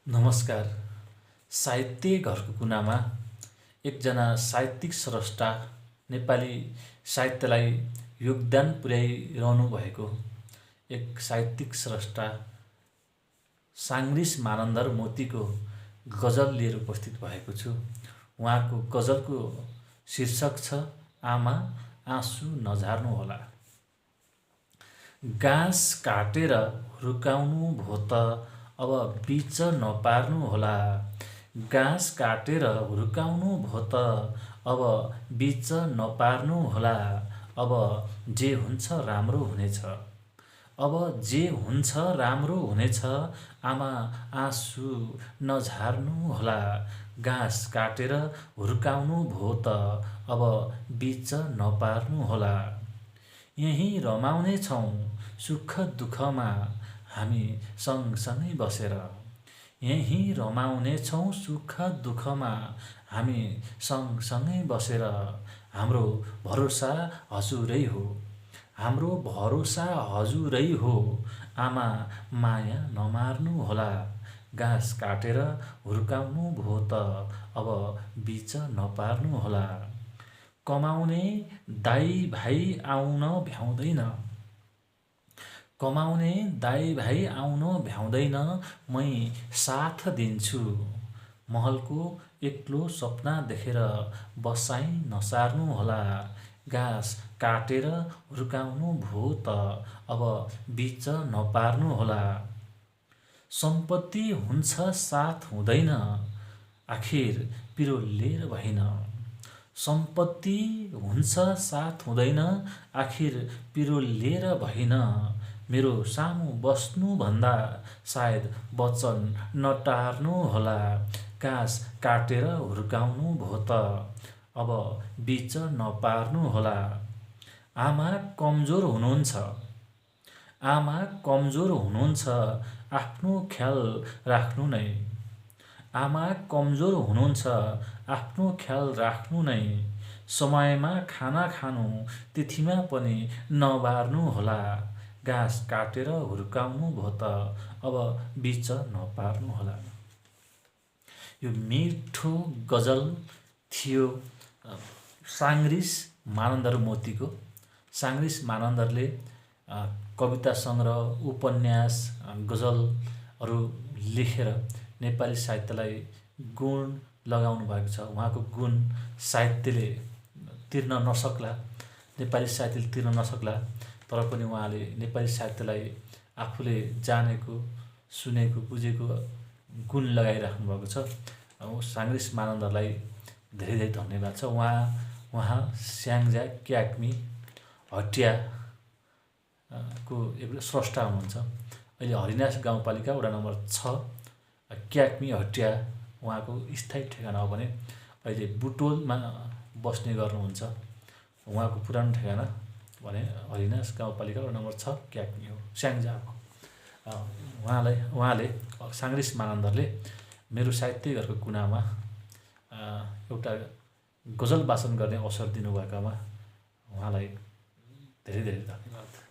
नमस्कार। साहित्य घरको कुनामा एकजना साहित्यिक स्रष्टा नेपाली साहित्यलाई योगदान पुर्याइरहनु भएको एक साहित्यिक स्रष्टा साङ्ग्रिस मानन्दर मोतीको गजल लिएर उपस्थित भएको छु। उहाँको गजलको शीर्षक छ आमा आँसु नझार्नुहोला। गाँस काटेर हुर्काउनु भो त अब बीच नपार्नुहोला। गाँस काटेर हुर्काउनु भो त अब बीच नपार्नुहोला। अब जे हुन्छ राम्रो हुनेछ। अब जे हुन्छ राम्रो हुनेछ। आमा आँसु नझार्नुहोला। गाँस काटेर हुर्काउनु भो त अब बीच नपार्नुहोला। यहीँ रमाउने छौँ सुख दुःखमा हामी सँगसँगै बसेर। यहीँ रमाउने छौँ सुख दुःखमा हामी सँगसँगै बसेर। हाम्रो भरोसा हजुरै हो। हाम्रो भरोसा हजुरै हो। आमा माया नमार्नुहोला। गाँस काटेर हुर्काउनु भो त अब बीच नपार्नुहोला। कमाउने दाइ भाइ आउन भ्याउँदैन। कमाउने दाइ भाइ आउन भ्याउँदैन। मै साथ दिन्छु। महलको एक्लो सपना देखेर बसाइ नसार्नुहोला। गाँस काटेर हुर्काउनु भो त अब बीच नपार्नुहोला। सम्पत्ति हुन्छ साथ हुँदैन आखिर पिरो लिएर भइन। सम्पत्ति हुन्छ साथ हुँदैन आखिर पिरो लिएर भइन। मेरो सामु बस्नुभन्दा सायद वचन नटार्नुहोला। गाँस काटेर हुर्काउनु भो त अब बीच नपार्नुहोला। आमा कमजोर हुनुहुन्छ। आमा कमजोर हुनुहुन्छ आफ्नो ख्याल राख्नु नै। आमा कमजोर हुनुहुन्छ आफ्नो ख्याल राख्नु नै। समयमा खाना खानु तिथिमा पनि नबार्नुहोला। गाँस काटेर हुर्काउनु भो त अब बीच नपार्नुहोला। यो मिठो गजल थियो साङ्ग्रिस मानन्दर मोतीको। साङ्ग्रिस मानन्दरले कविता सङ्ग्रह, उपन्यास, गजलहरू लेखेर नेपाली साहित्यलाई गुण लगाउनु भएको छ। उहाँको गुण साहित्यले तिर्न नसक्ला, नेपाली साहित्यले तिर्न नसक्ला, तर पनि उहाँले नेपाली साहित्यलाई आफूले जानेको, सुनेको, बुझेको गुण लगाइराख्नु भएको छ। साङ्ग्रिस मानन्दरलाई धेरै धेरै धन्यवाद छ। उहाँ स्याङ्जा क्याग्मी हटिया को एउटा स्रष्टा हुनुहुन्छ। अहिले हरिनास गाउँपालिका वडा नम्बर 6 क्याग्मी हटिया उहाँको स्थायी ठेगाना हो भने अहिले बुटोलमा बस्ने गर्नुहुन्छ। उहाँको पुरानो ठेगाना भने हरिनास गाउँपालिका वडा नम्बर 6 क्याग्मी हो, स्याङ्जा हो। उहाँले साङ्ग्रिस मानन्दरले मेरो साहित्य घरको कुनामा एउटा गजल वाचन गर्ने अवसर दिनुभएकामा उहाँलाई धेरै धेरै धन्यवाद।